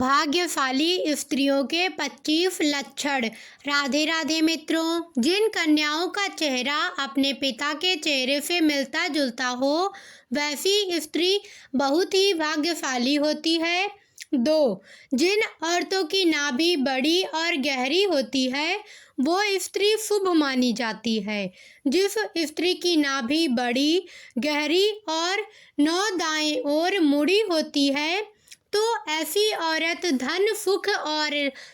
भाग्यशाली स्त्रियों के 25 लक्षण। राधे राधे मित्रों, जिन कन्याओं का चेहरा अपने पिता के चेहरे से मिलता जुलता हो वैसी स्त्री बहुत ही भाग्यशाली होती है। 2. जिन औरतों की नाभि बड़ी और गहरी होती है वो स्त्री शुभ मानी जाती है। जिस स्त्री की नाभि बड़ी, गहरी और नौ दाएं ओर मुड़ी होती है तो ऐसी औरत धन, सुख और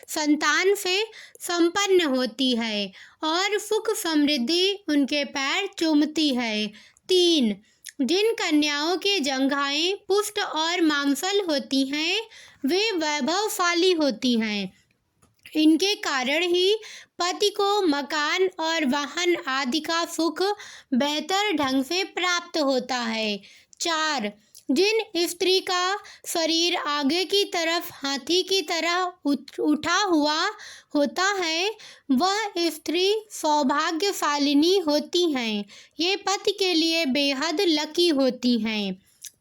संतान से संपन्न होती है और सुख समृद्धि उनके पैर चूमती है। 3. जिन कन्याओं के जंघाएं पुष्ट और मांसल होती हैं वे वैभवशाली होती हैं। इनके कारण ही पति को मकान और वाहन आदि का सुख बेहतर ढंग से प्राप्त होता है। 4. जिन स्त्री का शरीर आगे की तरफ हाथी की तरह उठा हुआ होता है वह स्त्री सौभाग्यशालिनी होती हैं। ये पति के लिए बेहद लकी होती हैं।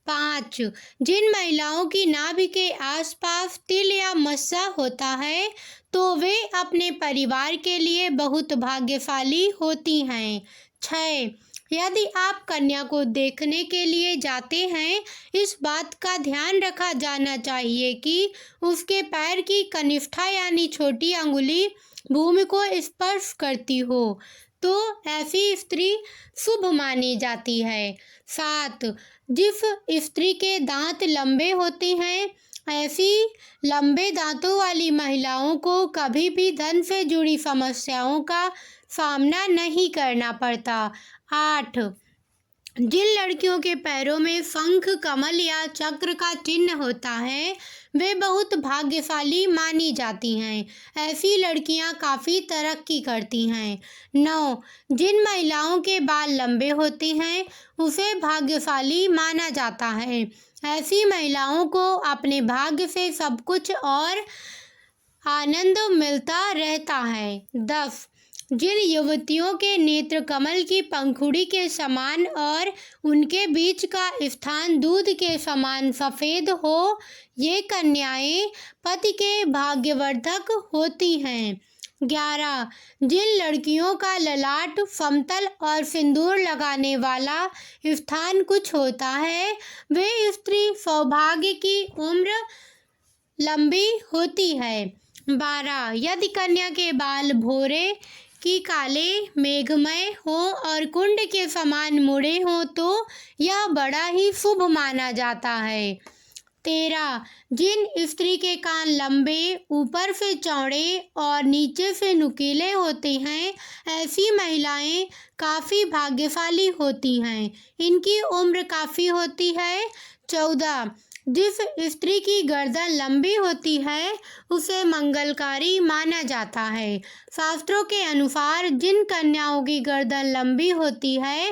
5. जिन महिलाओं की नाभि के आसपास तिल या मस्सा होता है तो वे अपने परिवार के लिए बहुत भाग्यशाली होती हैं। 6. यदि आप कन्या को देखने के लिए जाते हैं इस बात का ध्यान रखा जाना चाहिए कि उसके पैर की कनिष्ठा यानी छोटी अंगुली भूमि को स्पर्श करती हो तो ऐसी स्त्री शुभ मानी जाती है। 7. जिस स्त्री के दांत लंबे होते हैं ऐसी लंबे दांतों वाली महिलाओं को कभी भी धन से जुड़ी समस्याओं का सामना नहीं करना पड़ता। 8. जिन लड़कियों के पैरों में शंख, कमल या चक्र का चिन्ह होता है वे बहुत भाग्यशाली मानी जाती हैं। ऐसी लड़कियां काफ़ी तरक्की करती हैं। 9. जिन महिलाओं के बाल लंबे होते हैं उसे भाग्यशाली माना जाता है। ऐसी महिलाओं को अपने भाग्य से सब कुछ और आनंद मिलता रहता है। 10. जिन युवतियों के नेत्र कमल की पंखुड़ी के समान और उनके बीच का स्थान दूध के समान सफ़ेद हो ये कन्याएं पति के भाग्यवर्धक होती हैं। 11. जिन लड़कियों का ललाट समतल और सिंदूर लगाने वाला स्थान कुछ होता है वे स्त्री सौभाग्य की उम्र लंबी होती है। 12. यदि कन्या के बाल भोरे की काले मेघमय हो और कुंड के समान मुड़े हों तो यह बड़ा ही शुभ माना जाता है। 13. जिन स्त्री के कान लंबे, ऊपर से चौड़े और नीचे से नुकीले होते हैं ऐसी महिलाएं काफ़ी भाग्यशाली होती हैं। इनकी उम्र काफ़ी होती है। 14. जिस स्त्री की गर्दन लंबी होती है उसे मंगलकारी माना जाता है। शास्त्रों के अनुसार जिन कन्याओं की गर्दन लंबी होती है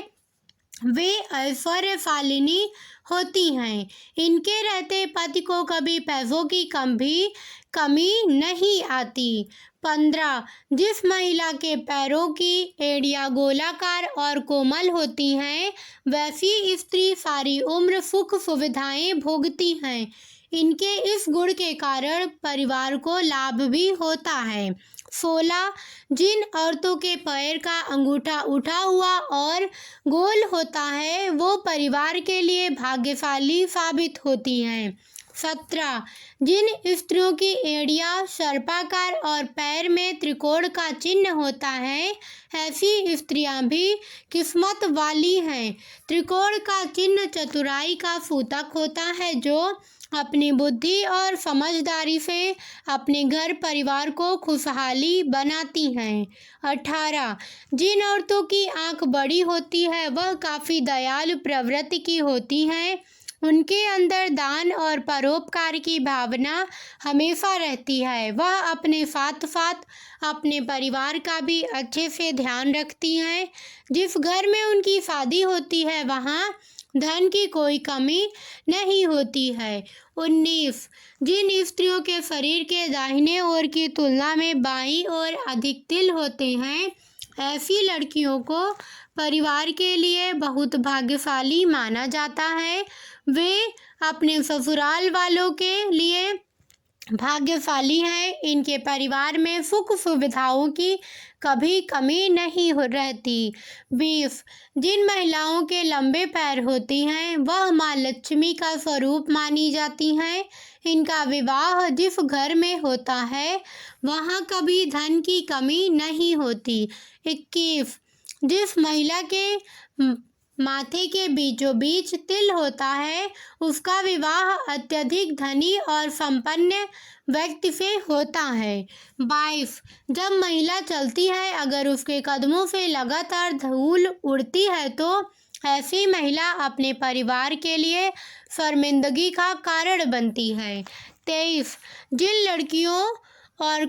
वे ऐश्वर्यशालिनी होती हैं। इनके रहते पति को कभी पैसों की कमी नहीं आती। 15. जिस महिला के पैरों की एड़ियाँ गोलाकार और कोमल होती हैं वैसी स्त्री सारी उम्र सुख सुविधाएं भोगती हैं। इनके इस गुण के कारण परिवार को लाभ भी होता है। 16. जिन औरतों के पैर का अंगूठा उठा हुआ और गोल होता है वो परिवार के लिए भाग्यशाली साबित होती हैं। 17. जिन स्त्रियों की एड़ियाँ सर्पाकार और पैर में त्रिकोण का चिन्ह होता है ऐसी स्त्रियां भी किस्मत वाली हैं। त्रिकोण का चिन्ह चतुराई का सूतक होता है जो अपनी बुद्धि और समझदारी से अपने घर परिवार को खुशहाली बनाती हैं। 18. जिन औरतों की आंख बड़ी होती है वह काफ़ी दयालु प्रवृत्ति की होती हैं। उनके अंदर दान और परोपकार की भावना हमेशा रहती है। वह अपने साथ साथ अपने परिवार का भी अच्छे से ध्यान रखती हैं। जिस घर में उनकी शादी होती है वहाँ धन की कोई कमी नहीं होती है। 19. जिन स्त्रियों के शरीर के दाहिने ओर की तुलना में बाईं ओर अधिक तिल होते हैं ऐसी लड़कियों को परिवार के लिए बहुत भाग्यशाली माना जाता है। वे अपने ससुराल वालों के लिए भाग्यशाली हैं। इनके परिवार में सुख सुविधाओं की कभी कमी नहीं रहती। 20 जिन महिलाओं के लंबे पैर होती हैं वह माँ लक्ष्मी का स्वरूप मानी जाती हैं। इनका विवाह जिस घर में होता है वहाँ कभी धन की कमी नहीं होती। 21 जिस महिला के माथे के बीचों बीच तिल होता है उसका विवाह अत्यधिक धनी और संपन्न व्यक्ति से होता है। 22 जब महिला चलती है अगर उसके कदमों से लगातार धूल उड़ती है तो ऐसी महिला अपने परिवार के लिए शर्मिंदगी का कारण बनती है। 23 जिन लड़कियों और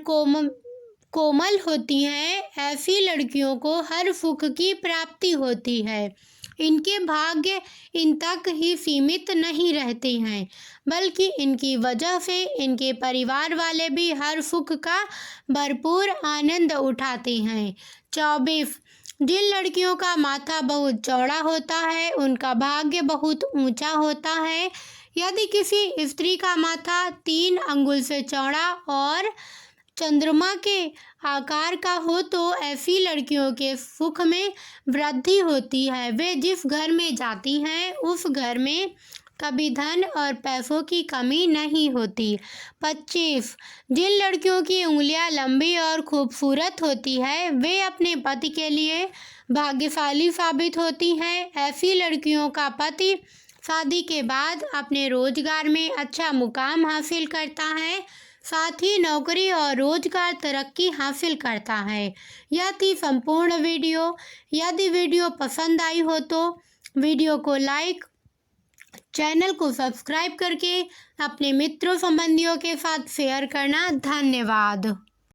कोमल होती हैं ऐसी लड़कियों को हर सुख की प्राप्ति होती है। इनके भाग्य इन तक ही सीमित नहीं रहते हैं बल्कि इनकी वजह से इनके परिवार वाले भी हर सुख का भरपूर आनंद उठाते हैं। 24 जिन लड़कियों का माथा बहुत चौड़ा होता है उनका भाग्य बहुत ऊंचा होता है। यदि किसी स्त्री का माथा 3 अंगुल से चौड़ा और चंद्रमा के आकार का हो तो ऐसी लड़कियों के सुख में वृद्धि होती है। वे जिस घर में जाती हैं उस घर में कभी धन और पैसों की कमी नहीं होती। 25 जिन लड़कियों की उंगलियां लंबी और खूबसूरत होती है वे अपने पति के लिए भाग्यशाली साबित होती हैं। ऐसी लड़कियों का पति शादी के बाद अपने रोजगार में अच्छा मुकाम हासिल करता है, साथ ही नौकरी और रोजगार तरक्की हासिल करता है। यह थी संपूर्ण वीडियो। यदि वीडियो पसंद आई हो तो वीडियो को लाइक, चैनल को सब्सक्राइब करके अपने मित्रों संबंधियों के साथ शेयर करना। धन्यवाद।